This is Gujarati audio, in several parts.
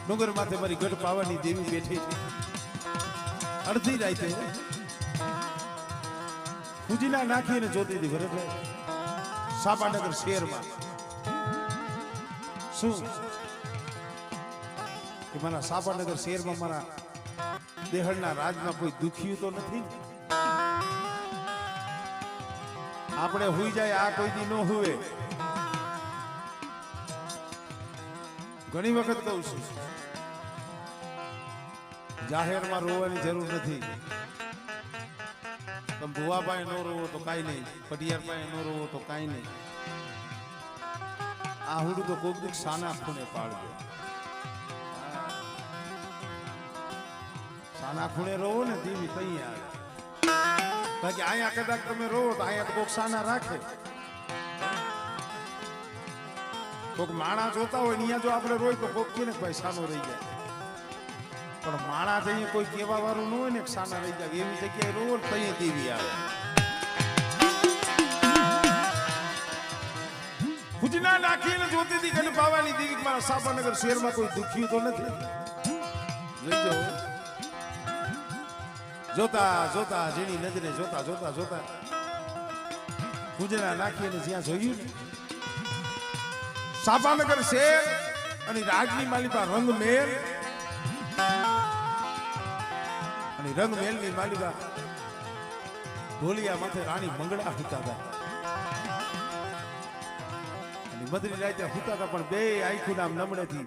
ડુંગર માથે મારી ગઢ પાવાની દેવી બેઠી છે અડધી રાતે પૂજીના નાખીને જોતી હતી બરાબર સાપાનગર શહેરમાં શું કે મારા સાપાનગર શહેરમાં મારા દેહળના રાજમાં કોઈ દુખ્યું તો નથી આપણે હુઈ જાય આ કોઈ દી ન હુવે ઘણી વખત કહું છું જાહેરમાં રોવાની જરૂર નથી તમે ભુવા પાસે ન રોવો તો કાંઈ નહીં પટિયાર પાસે ન રોવો તો કાંઈ નહીં આ હુડું તો કોક દીક સાના ખૂણે પાડજો સાના ખૂણે રોવો ને દેવી તઈ આવે બાકી અહીંયા કદાચ તમે રોવો તો અહીંયા તો કોક સાના રાખે કોક માણા જોતા હોય અહીંયા જો આપણે રોય તો કોક કે ને ભાઈ સાનો રહી જાય પણ માણા જઈએ કોઈ કેવા વાળું ન હોય ને સાના રહી જાય એવી જગ્યાએ રોવો ને તઈ દેવી આવે ખુજના નાખીને જોતી હતી કે બાવાની દેવી મારા સાપાનગર શહેરમાં કોઈ દુખ્યું તો નથી જોઈજો જોતા જોતા જેની નજરે જોતા જોતા જોતા ખુજના નાખીને જ્યાં જોયું ને સાપાનગર શહેર અને રાજની માલિકા રંગમેલ અને રંગમેલની માલિકા ઢોલિયા માથે રાણી મંગળા હુતા હતા અને મધરી રાતે હુતા હતા પણ બે આંખું નામ નમણેથી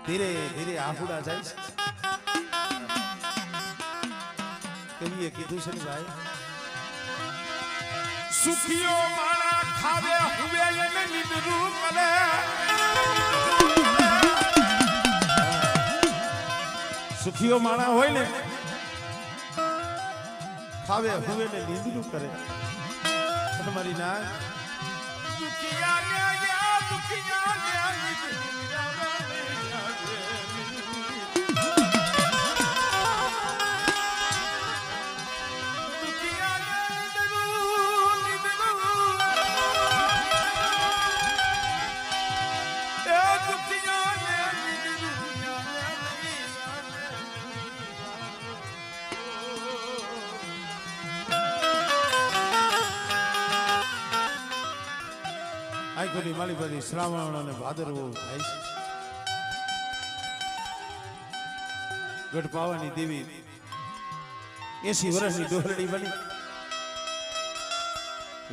ધીરે ધીરે આહુડા જાય છે કવિએ કીધું છે ને ભાઈ સુખીઓ માણા ખાવે હુવે એને નિદરું કરે સુખીઓ માણા હોય ને ખાવે હુવે ને નિદરું કરે તમારી ના દુખિયા ને દુખિયા ને આઈકોની માલિકાની શ્રાવણ અને ભાદરવો થાય છે ગઢ પાવાની દેવી 80 વર્ષની ડોહરડી બની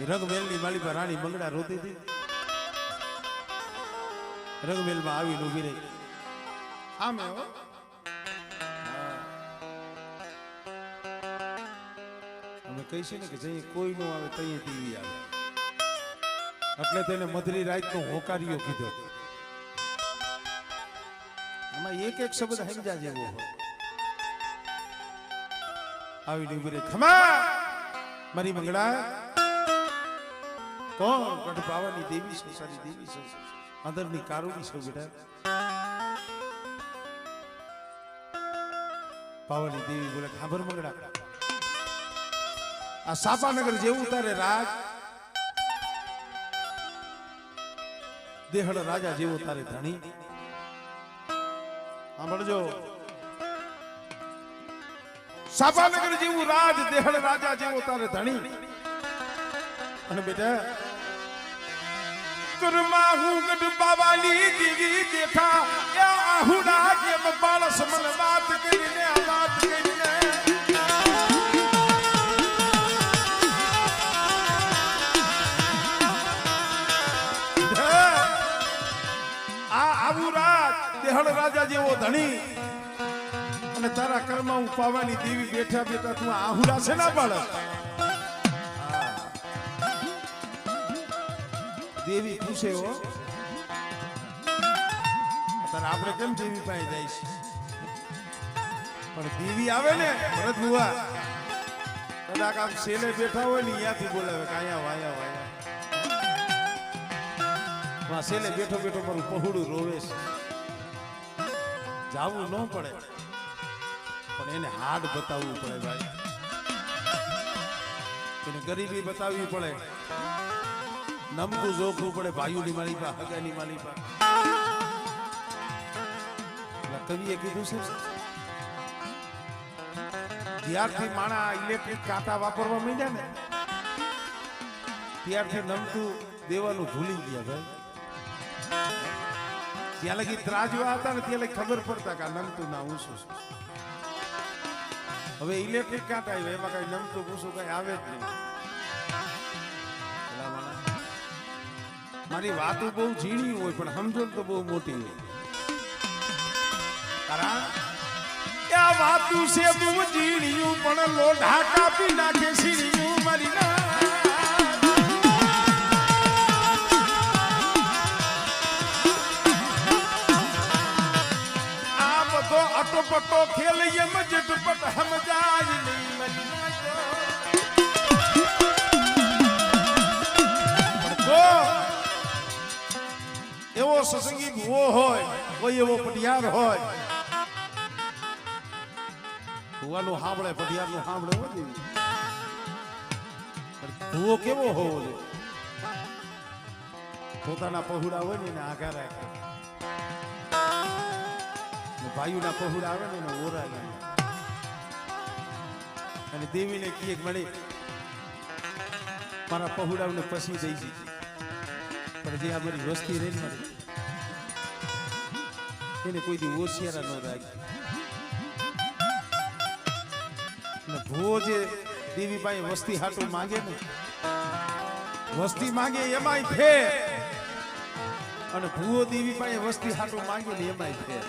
રંગમેલની માલિકા રાણી મંગળા રોતી હતી રંગમેલમાં આવીને ઉભી રહી આમે અમે કહીશું ને કે જઈએ કોઈ નો આવે તઈ ટીવી આવે એટલે તેને મધરી રાતનો હોકારીઓ કીધો આમાં એક એક શબ્દ સમજા જેવો હોય આવીને ઉભી રહી ખમા મારી મંગળા કોણ ગઢ પાવાની દેવી છો સારી દેવી છો અંદરની કારુણી છો બેટા પાવાની દેવી બોલે ખાબર મંગળા આ સાપાનગર જેવું તારે રાજ દેહળ રાજા જેવો તારે ધણી સાંભળજો સાપાનગર જેવું રાજ દેહળ રાજા જેવો તારે ધણી અને બેટા કરમાં હું ગઢ પાવાની દેવી દેખા એ આહુડા કેમ બાળસ મન વાત કરીને આ વાત કરીને દેહળ રાજા જેવો ધણી અને તારા કર્મમાં હું પાવાની દેવી બેઠા બેઠા તું આહુડા છે ના બાળક દેવી પૂછે હો તારે આપણે કેમ દેવી પાસે જાય છે પણ દેવી આવે ને ભરત બુઆ કદાચ આમ સેલે બેઠા હોય ને અહીંયાથી બોલાવે કાયા વાયા વાયા સેલે બેઠો બેઠો મારું પહોળું રોવે છે જાવું ન પડે પણ એને હાડ બતાવવું પડે ભાઈ એને ગરીબી બતાવવી પડે નમતું જોખવું પડે ભાઈઓની માલિકા હગાની માલિકા કવિએ કીધું છે જ્યારથી માણા ઇલેક્ટ્રિક કાંટા વાપરવા માંડ્યા ને ત્યારથી નમતું દેવાનું ભૂલી ગયા ભાઈ. ત્યાં લગી ત્રાજવા હતા ને ત્યાં લગી ખબર પડતા કે નમતું ના ઊંચું. હવે ઇલેક્ટ્રિક કાંટા આવ્યા એમાં કઈ નમતું ઊંચું કઈ આવે જ નહીં. મારી વાતો બહુ ઝીણી હોય પણ સમજણ તો બહુ મોટી હોય. કારણ આ વાતું છે બહુ ઝીણીયું પણ લોઢા કાપી નાખે સીણીયું મારી ના. આ બધો અટોપટો ખેલ એમ જટપટ સમજાય નહીં મારી ના. એવો સત્સંગી ભૂવો હોય કોઈ એવો પટિયાર હોય ભૂવાનું સાંભળે પટિયારનું સાંભળે હોય ભૂવો કેવો હોવો જોઈએ પોતાના પહોળા હોય ને એને આઘા રાખે ભાઈઓના પહોળા આવે ને એને ઓરા લાગે અને દેવીને કીએ મળી મારા પહોળાઓને પસી દઈ દીધી પણ જે આ બધી વસ્તી રહી મારી એને કોઈ દી હોશિયારા ન રાખે. ભૂવો જે દેવી પાસે વસ્તી હાટું માંગે ને વસ્તી માંગે એમાંય ફેર અને ભૂવો દેવી પાસે વસ્તી હાટું માંગે ને એમાંય ફેર.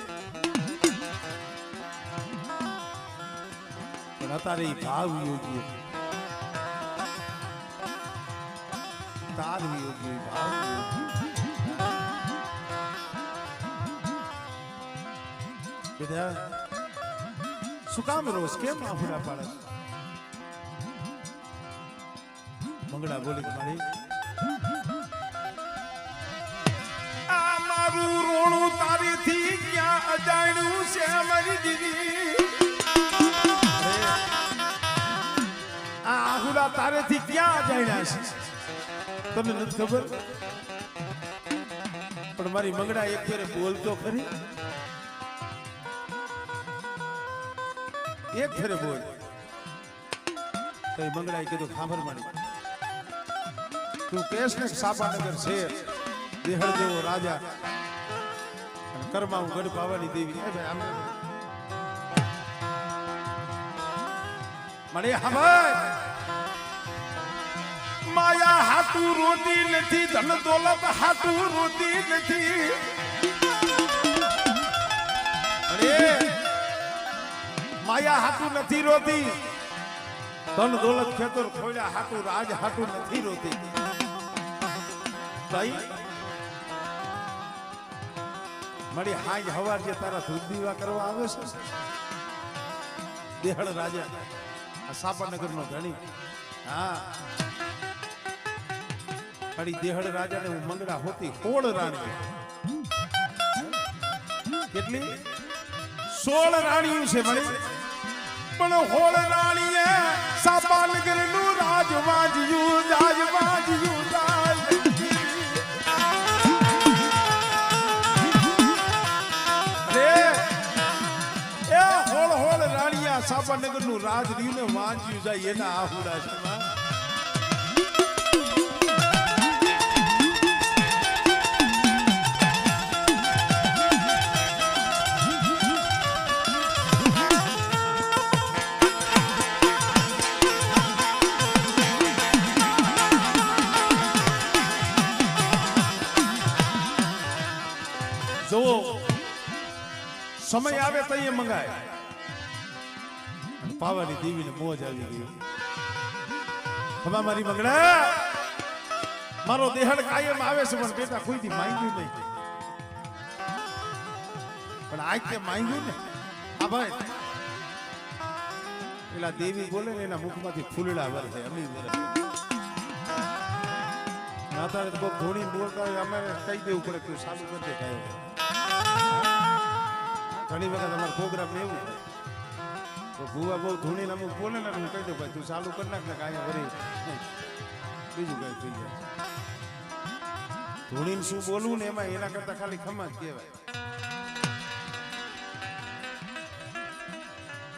પણ અત્યારે એ ભાવ યોગ્ય તાર યોગ્ય ભાવ બેટા શું કામ રોજ કેમ આફુડા પાડે મંગળા બોલી મારી આ મારું રોણું તારીથી ક્યાં અજાણ્યું છે મારી દીદી. આ આફુડા તારેથી ક્યાં અજાણ્યા છે તમને નથી ખબર પણ મારી મંગળા એક ફેરે બોલતો ખરી એક ફેરે બોલ તો મંગળાએ કીધું ખાંભર મારી તું કેસ ને સાપાનગર છે દેહળ જેવો રાજા કર્મા હું ગઢ પાવાની દેવી મને ખબર માયા હાટું રોતી નથી ધન દોલત હાટું રોતી નથી. અરે માયા હાટું નથી રોતી ધન દોલત ખેતર ખોલ્યા હાટું રાજ હાટું નથી રોતી. મળી હાજ હવાર જે તારા ધૂપ દીવા કરવા આવે છે દેહળ રાજા આ સાપાનગર નો ધણી હા દેહળ રાજા ને હું મંગળા હોતી હોળ રાણી કેટલી 16 રાણીઓ છે મળી પણ હોળ રાણીએ સાપાનગર નું રાજ વાજ્યું રાજ વાજ્યું રાજ. એ હોળ હોળ રાણીયા સાપાનગર નું રાજ રહ્યું ને વાંચ્યું જાય એના આહુડા છે. જો સમય આવે તો એ મંગાય પાવાની દેવીને મોજ આવી ગઈ. ખબર મારી મંગળા મારો દેહળ કાયમ આવે છે પણ બેટા કોઈ દી માંગ્યું નહીં પણ આજ તે માંગ્યું ને આ ભાઈ પેલા દેવી બોલે ને એના મુખમાંથી ફૂલડા વરસે અમી વરસે નાતારે તો ધોણી બોલતા હોય અમે કહી દેવું પડે તું ચાલુ કરી દે કાંઈ. ઘણી વખત અમારા પ્રોગ્રામ ને એવું તો ભૂવા બહુ ધૂણીને અમુક બોલે ને હું કહી દઉં ભાઈ તું ચાલુ કરી નાખ ને કાંઈ વરી બીજું કઈ થઈ જાય. ધૂણીને શું બોલવું ને એમાં એના કરતા ખાલી ખમા જ કહેવાય.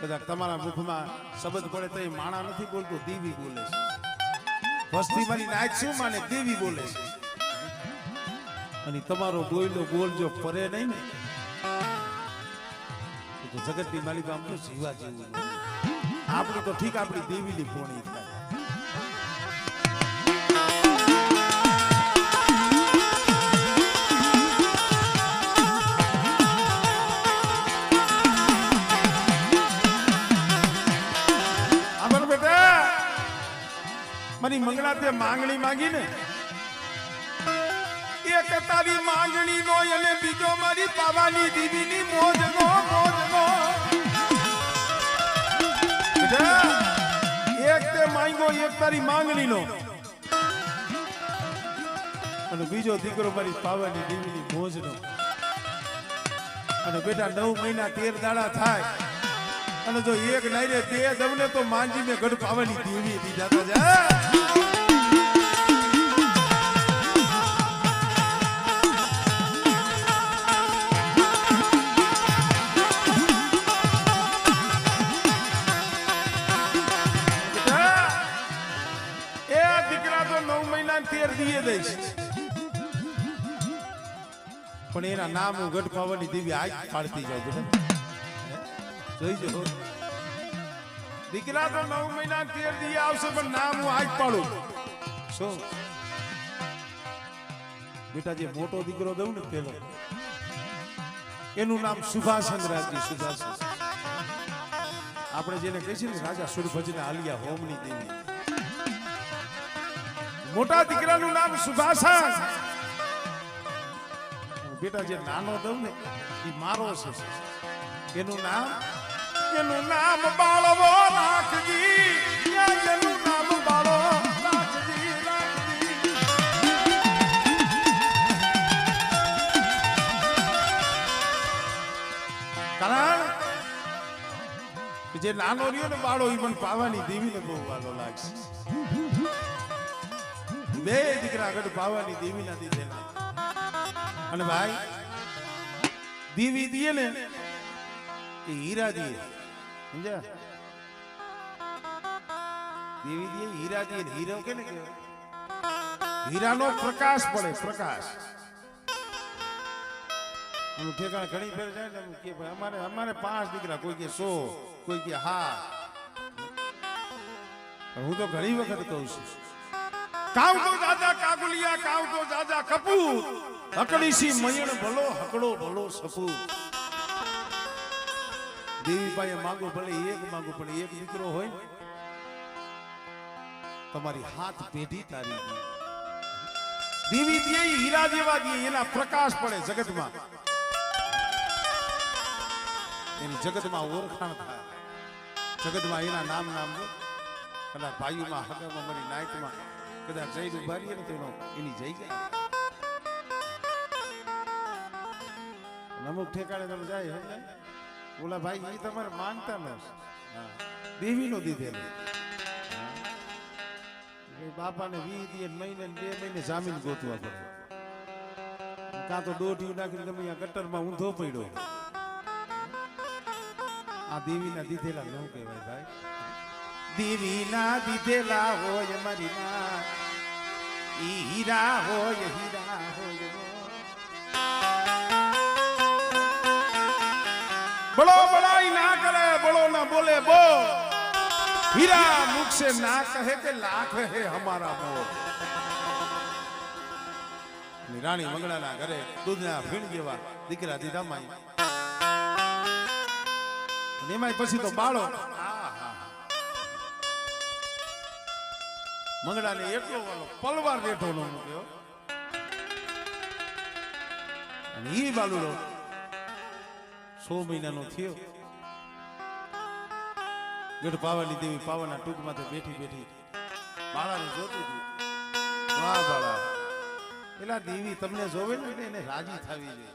કદાચ તમારા મુખમાં શબ્દ પડે તો એ માણા નથી બોલતો, દેવી બોલે છે. વસ્તી મારી નાચ શું માને? દેવી બોલે છે. અને તમારો બોયલો બોલ જો ફરે નહીં ને તો જગતની માલિકા આમ તો જીવા જેવું. આપણી તો ઠીક, આપણી દેવીની પોણી થાય. મારી મંગળા તે માંગણી માંગી ને, એક તારી માંગણી નો અને બીજો મારી પાવાની દીવીની મોજ નો. એક તે માંગો, એક તારી માંગણી નો, અને બીજો દીકરો મારી પાવાની દીવીની મોજ નો. અને બેટા 9 મહિના 13 દાડા થાય અને જો એક નાયરે બે દવને તો માંજી ને ગઢ પાવાની દેવી દીધા તા જા. એ દીકરા તો 9 મહિના 13 દીએ દઈશ, પણ એના નામ હું ગઢ પાવાની દેવી આજ પાડતી જાઉં બેટા. જોઈજો, દીકરા તો 9 મહિના 13 દી આવશે, પણ નામ હું આજ પાડું. શું બેટા, જે મોટો દીકરો દઉં ને પેલો, એનું નામ સુભાષચંદ્ર રાજજી. સુભાષ આપણે જેને કહીએ ને રાજા સુરભજના આલિયા હોમની દેવી. મોટા દીકરાનું નામ સુભાષા. બેટા જે નાનો દઉં ને એ મારો છે, એનું નામ બાળવો રાખજી. એનું નામ બાળો રાખજી. કારણ જે નાનો રહ્યો ને બાળો, એ મને પાવાની દેવીને બહુ વાલો લાગશે. બે દીકરા આગળ પાવાની દેવીના દીધેલા. અને ભાઈ દેવી દીએ ને એ હીરા દીએ, સમજ્યા? દેવી દીએ હીરા દીએ. હીરો કે ને હીરાનો પ્રકાશ પડે, પ્રકાશ. હું ઠેકાણે ઘણી ફેર જાય ને કે ભાઈ અમારે 5 દીકરા, કોઈ કે 100, કોઈ કે હા. હું તો ઘણી વખત કહું છું, કાવ તો દાદા કાગુલિયા, કાવ તો દાદા કપૂર, હકડીસી મયણ ભલો, હકડો ભલો સપૂર. દેવી પાસે માંગો, ભલે એક માંગો, પણ એક દીકરો હોય તમારી હાથ પેઢી તારી દેવી દે. હીરા જેવા દે, એના પ્રકાશ પડે જગતમાં, એની જગતમાં ઓળખાણ થાય. જગતમાં એના નામ કદાચ ભાઈઓમાં, હગામાં, મારી નાયકમાં કદાચ જઈને ઉભા રહીએ ને તો એની જઈ જાય. અમુક ઠેકાણે તમે જાય, ઓલા ભાઈ એ તમારે માનતા ન દેવી નો દીધેલો. બાપાને 20 દી મહિને 2 મહિને જામીન ગોતવા પડે, કાં તો દોઢિયું નાખીને તમે ગટરમાં ઊંધો પડ્યો. આ દેવીના દીધેલા ન કહેવાય ભાઈ. દેવીના દીધેલા હોય મારી માં, ઈ હીરા હોય, હીરા હોય. बड़ो बड़ाई ना करे, बड़ो ना बोले बो, हीरा मुख से ना कहे के लाख है हमारा मोह. રાણી મંગળાના ઘરે દૂધના ફીણ જેવા દીકરા દીધા માઈ. એમાંય પછી તો બાળો મંગળાને એટલો વાલો પલવાર રેઠો નો મૂક્યો. અને ઈ બાલુડો 100 મહિનાનો થયો. ગઢ પાવાની દેવી પાવાના ટૂંકમાં તો બેઠી બેઠી બાળાને જોતી હતી. વાહ બાળા, એલા દેવી તમને જોવે ને એને રાજી થવી જોઈએ.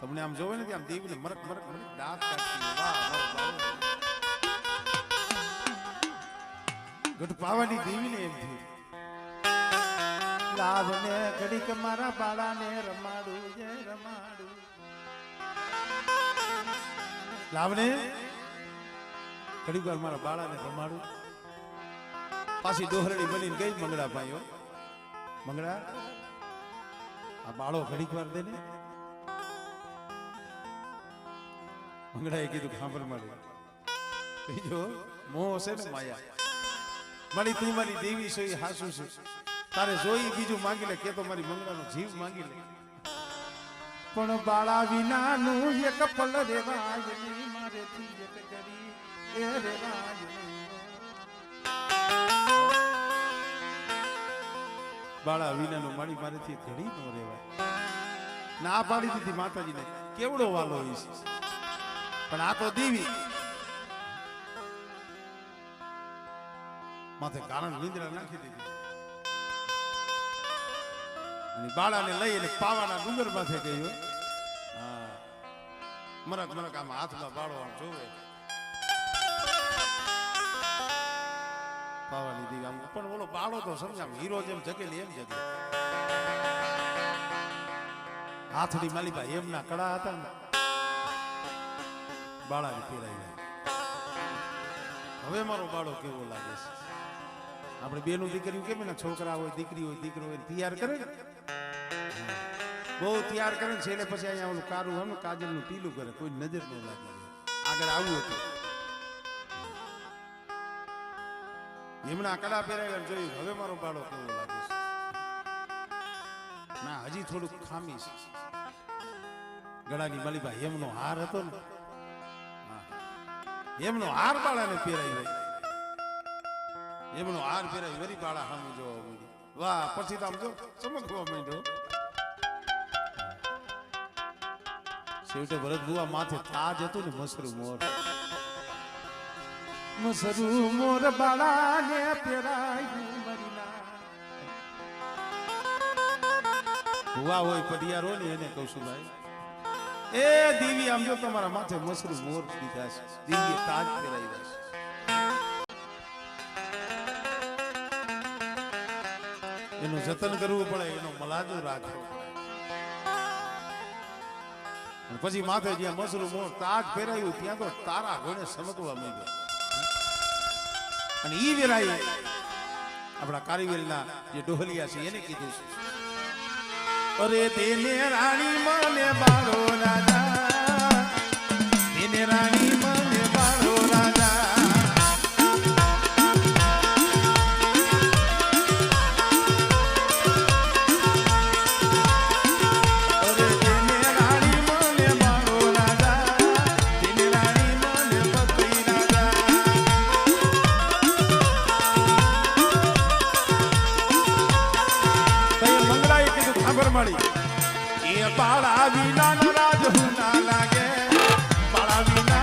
તમને આમ જોવે ને આમ દેવીને મરક મરક મરક દાંત કાઢતી. વાહ ગઢ પાવાની દેવીને એમ થયું, લાવને ઘડીક મારા બાળાને રમાડું જે રમાડું. લાવને ઘડીક વાર મારા બાળાને રમાડું. પાછી દોહરડી બનીને ગઈ મંગળા ભાઈઓ. મંગળા આ બાળો ઘડીક વાર દે ને. મંગળાએ કીધું ખાંભર મારી બીજો મોહ છે ને માયા મારી તું મારી દેવી છો એ હાસુ છે તારે જોઈ બીજું માંગી લે કે તો મારી મંગળાનો જીવ માંગી લે પણ બાળા વિનાનું એક પલ રેવાય નહીં મારેથી એક કરી એ રેવાય નહીં. બાળા વિનાનું મારી મારેથી ઘડી નો રેવાય. ના પાડી દીધી માતાજીને કેવડો વાલો હોય છે પણ આ તો દેવી માથે કારણ નિંદ્રા નાખી દીધી અને બાળાને લઈ અને પાવાના ડુંગર માથે ગયો. હા મરક મરક આમ હાથમાં બાળો આમ જોવે પાવાની દીવી આમ પણ ઓલો બાળો તો સમજામ હીરો જેમ જગેલી એમ જગે. હાથડી માલીબા એમના કડા હતા ને બાળાને પહેરાવી. હવે મારો બાળો કેવો લાગે છે. આપણે બેનું દીકરીઓ કેમ ને છોકરા હોય દીકરી હોય દીકરો હોય તૈયાર કરે ને બહુ તૈયાર કરે ને છેલ્લે પછી અહીંયા ઓલું કારું હોય ને કાજલનું ટીલું કરે કોઈ નજર ન લાગે. આગળ આવું હતું એમના કડા પહેરાવ્યા જોયું. હવે મારો બાળો કેવો લાગે છે. ના હજી થોડુંક ખામી છે. ગળાની માલીબા એમનો હાર હતો ને એમનો હાર બાળાને પહેરાવી એમનો હાર પહેરાવી વરી બાળા સામું જોવા માંડી. વાહ પછી તો આમ જો ચમકવા માંડ્યો. છેવટે ભરત બુઆ માથે તાજ હતું ને મસરૂ મોર. મસરૂ મોર બાળાને પહેરાવ્યું મરીના. બુઆ હોય પડિયારો ને એને કહું છું ભાઈ એ દેવી આમ જો તમારા માથે મસરૂ મોર દીધા છે. દેવીએ તાજ પહેરાવ્યા છે. એનું જતન કરવું પડે એનો મલાજો રાખવો પડે. પછી માથે જ્યાં મસરૂ મોર તાજ પહેરાયું ત્યાં તો તારા ઘોડે સમકવા માંડ્યો. અને ઈ વેરાય આપણા કારીવેલના જે ડોહલિયા છે એને કીધું છે અરે તેને રાણી મને બાળો રાજા તેને રાણી મને બાળો રાજા અરે તેને રાણી મને બાળો રાજા તેને રાણી મને પતિ રાજા. મંગળાએ કીધું ખબર મળી એ બાળા વિના રાજ હું ના લાગે. બાળા વિના